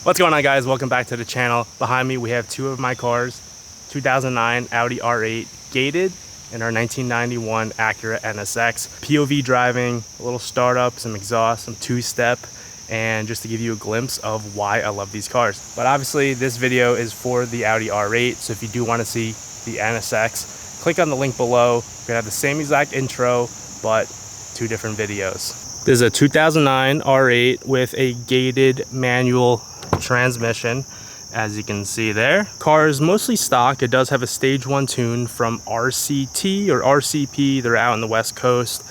What's going on, guys? Welcome back to the channel. Behind me we have two of my cars, 2009 Audi R8 gated and our 1991 Acura NSX. POV driving, a little startup, some exhaust, some two-step, and just to give you a glimpse of why I love these cars. But obviously this video is for the Audi R8, so if you do want to see the NSX, click on the link below. We're gonna have the same exact intro, but two different videos. This is a 2009 R8 with a gated manual transmission, as you can see there. Car is mostly stock. It does have a stage 1 tune from RCT or RCP. They're out on the West Coast.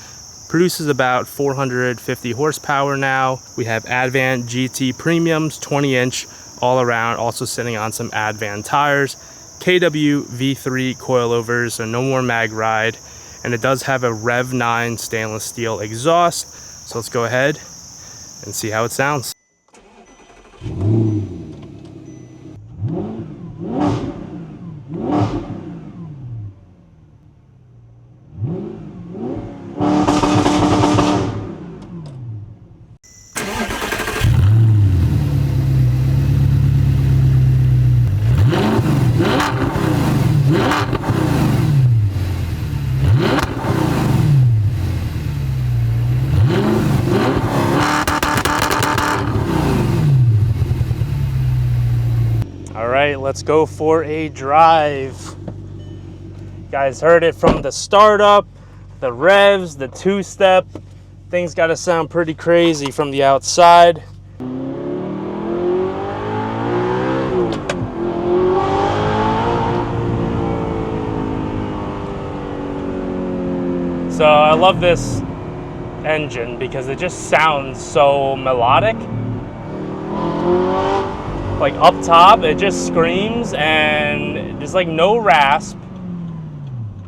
Produces about 450 horsepower now. We have Advan GT premiums, 20-inch all around, also sitting on some Advan tires. KW V3 coilovers, so no more mag ride. And it does have a Rev9 stainless steel exhaust. So let's go ahead and see how it sounds. All right, let's go for a drive. You guys heard it from the startup, the revs, the two-step. Things gotta sound pretty crazy from the outside. So I love this engine because it just sounds so melodic. Like up top, it just screams and there's like no rasp.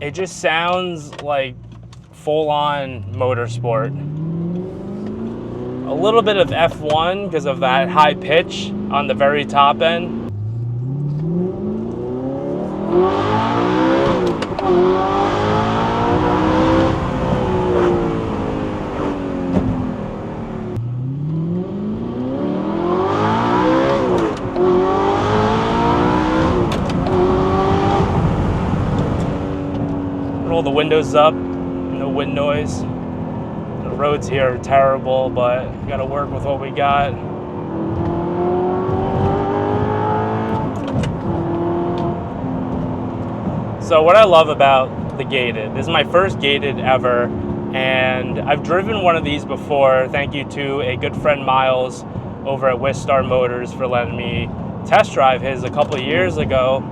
It just sounds like full-on motorsport. A little bit of F1 because of that high pitch on the very top end. Roll the windows up, no wind noise. The roads here are terrible, but we gotta work with what we got. So what I love about the gated, this is my first gated ever, and I've driven one of these before. Thank you to a good friend Miles over at Wistar Motors for letting me test drive his a couple of years ago.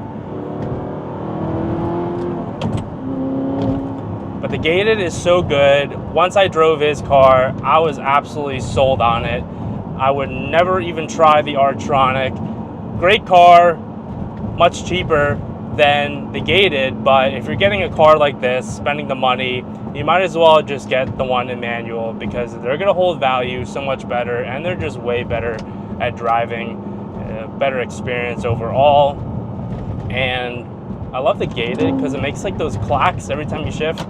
But the gated is so good. Once I drove his car, I was absolutely sold on it. I would never even try the R8. Great car, much cheaper than the gated, but if you're getting a car like this, spending the money, you might as well just get the one in manual because they're gonna hold value so much better and they're just way better at driving, better experience overall. And I love the gated because it makes like those clacks every time you shift.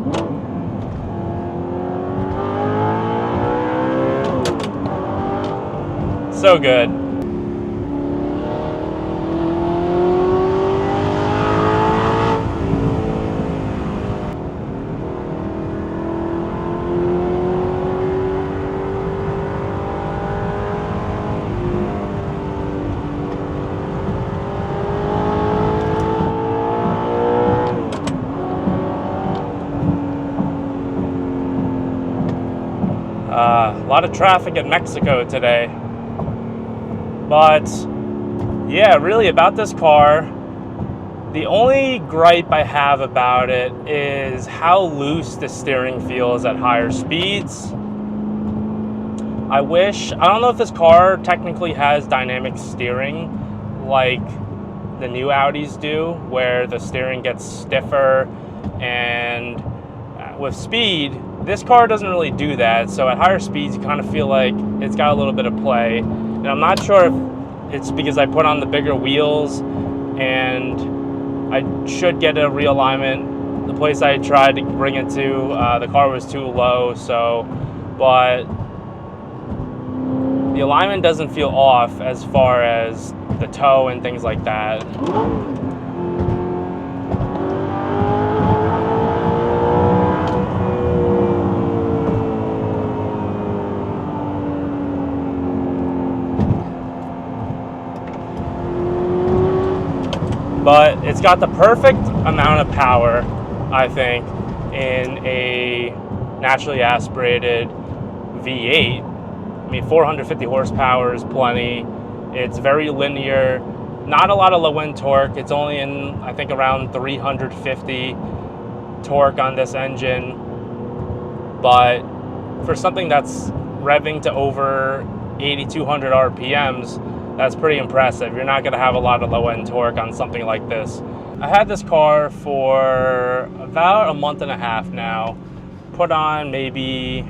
So good. A lot of traffic in Mexico today. But yeah, really about this car, the only gripe I have about it is how loose the steering feels at higher speeds. I don't know if this car technically has dynamic steering like the new Audis do, where the steering gets stiffer, and with speed, this car doesn't really do that. So at higher speeds, you kind of feel like it's got a little bit of play. And I'm not sure if it's because I put on the bigger wheels and I should get a realignment. The place I tried to bring it to, the car was too low, so, but The alignment doesn't feel off as far as the toe and things like that. But it's got the perfect amount of power, I think, in a naturally aspirated V8. I mean, 450 horsepower is plenty. It's very linear, not a lot of low end torque. It's only in, I think, around 350 torque on this engine. But for something that's revving to over 8,200 RPMs, that's pretty impressive. You're not going to have a lot of low end torque on something like this. I had this car for about a month and a half now. Put on maybe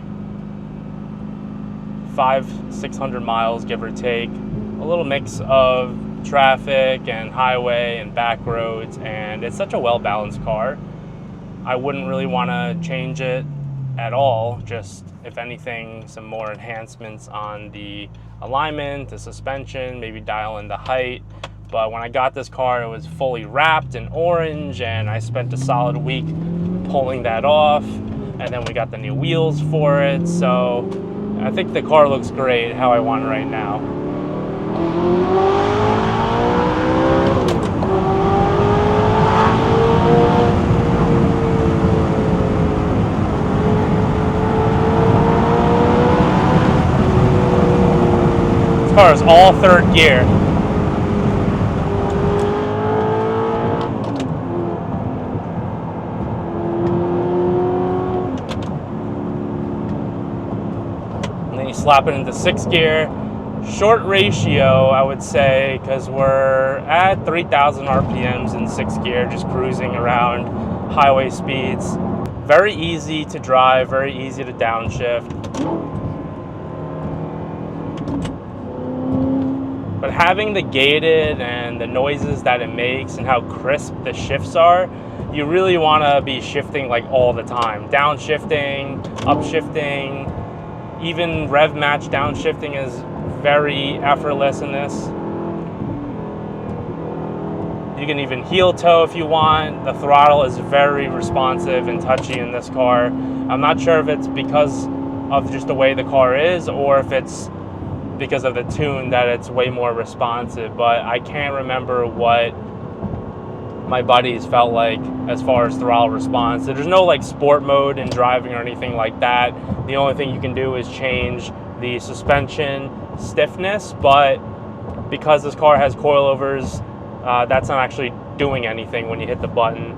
500-600 miles, give or take. A little mix of traffic and highway and back roads, and it's such a well-balanced car. I wouldn't really want to change it at all. Just, if anything, some more enhancements on the alignment, the suspension, maybe dial in the height. But when I got this car, it was fully wrapped in orange, and I spent a solid week pulling that off. And then we got the new wheels for it. So I think the car looks great how I want it right now. This car is all third gear. And then you slap it into sixth gear. Short ratio, I would say, because we're at 3,000 RPMs in sixth gear, just cruising around highway speeds. Very easy to drive, very easy to downshift. But having the gated and the noises that it makes and how crisp the shifts are, you really want to be shifting like all the time. Downshifting, upshifting, even rev match downshifting is very effortless in this. You can even heel toe if you want. The throttle is very responsive and touchy in this car. I'm not sure if it's because of just the way the car is or if it's because of the tune that it's way more responsive, but I can't remember what my buddies felt like as far as throttle response. There's no like sport mode in driving or anything like that. The only thing you can do is change the suspension stiffness, but because this car has coilovers, that's not actually doing anything when you hit the button.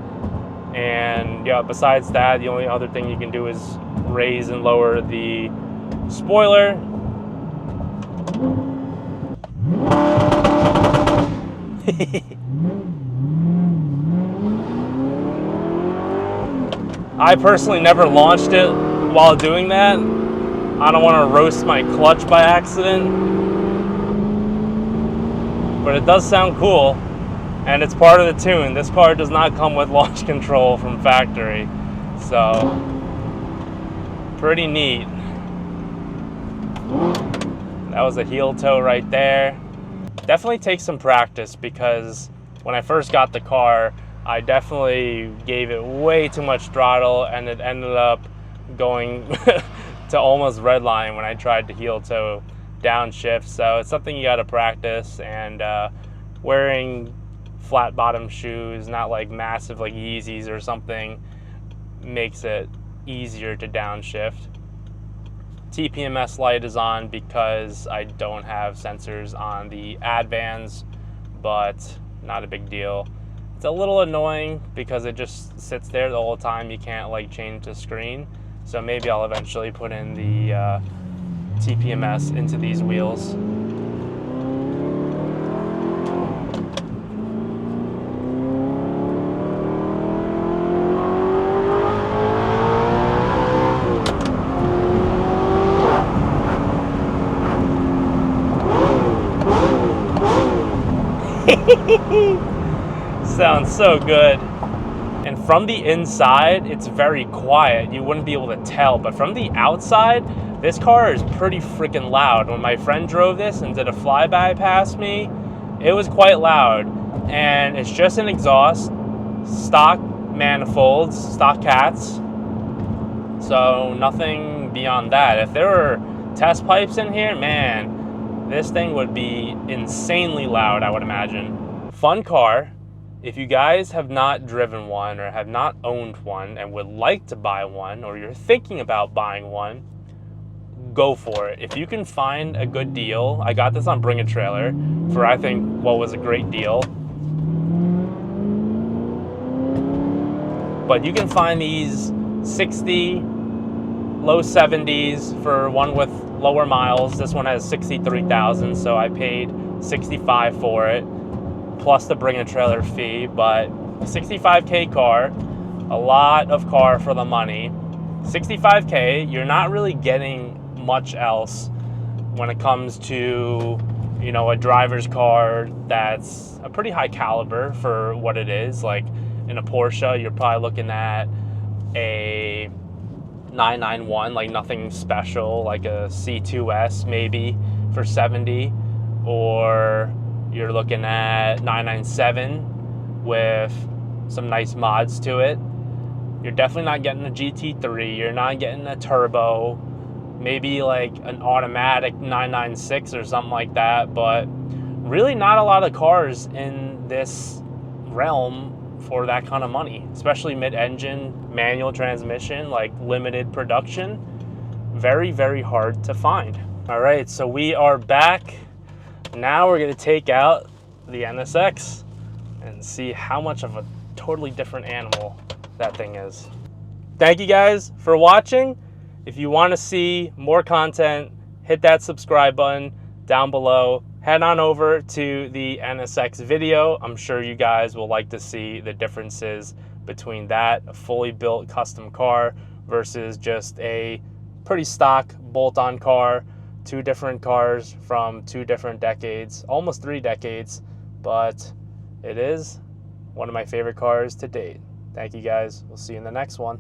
And yeah, besides that, the only other thing you can do is raise and lower the spoiler. I personally never launched it while doing that. I don't want to roast my clutch by accident, but it does sound cool, and it's part of the tune. This car does not come with launch control from factory, so pretty neat. That was a heel toe right there. Definitely takes some practice, because when I first got the car, I definitely gave it way too much throttle, and it ended up going to almost redline when I tried to heel toe downshift. So it's something you got to practice, and wearing flat bottom shoes, not like massive like Yeezys or something, makes it easier to downshift. TPMS light is on because I don't have sensors on the Advans, but not a big deal. It's a little annoying because it just sits there the whole time. You can't like change the screen. So maybe I'll eventually put in the TPMS into these wheels. Sounds so good. And from the inside, it's very quiet. You wouldn't be able to tell, but from the outside, This car is pretty freaking loud. When my friend drove this and did a flyby past me, it was quite loud. And it's just an exhaust, stock manifolds, stock cats. So nothing beyond that. If there were test pipes in here, man, this thing would be insanely loud, I would imagine. Fun car. If you guys have not driven one or have not owned one and would like to buy one, or you're thinking about buying one, go for it. If you can find a good deal, I got this on Bring a Trailer for, I think, what was a great deal. But you can find these 60, low 70s for one with lower miles. This one has 63,000, so I paid 65 for it, plus the Bring a Trailer fee. But 65K car, a lot of car for the money. 65K, you're not really getting much else when it comes to, you know, a driver's car that's a pretty high caliber for what it is. Like in a Porsche, you're probably looking at a 991, like nothing special, like a C2S maybe for 70, or you're looking at 997 with some nice mods to it. You're definitely not getting a GT3, you're not getting a turbo, maybe like an automatic 996 or something like that, but really not a lot of cars in this realm for that kind of money, especially mid-engine, manual transmission, like limited production. Very, very hard to find. All right, so we are back. Now we're gonna take out the NSX and see how much of a totally different animal that thing is. Thank you guys for watching. If you want to see more content, hit that subscribe button down below. Head on over to the NSX video. I'm sure you guys will like to see the differences between that, a fully built custom car, versus just a pretty stock bolt-on car. Two different cars from 2 different decades, almost 3 decades, but it is one of my favorite cars to date. Thank you guys. We'll see you in the next one.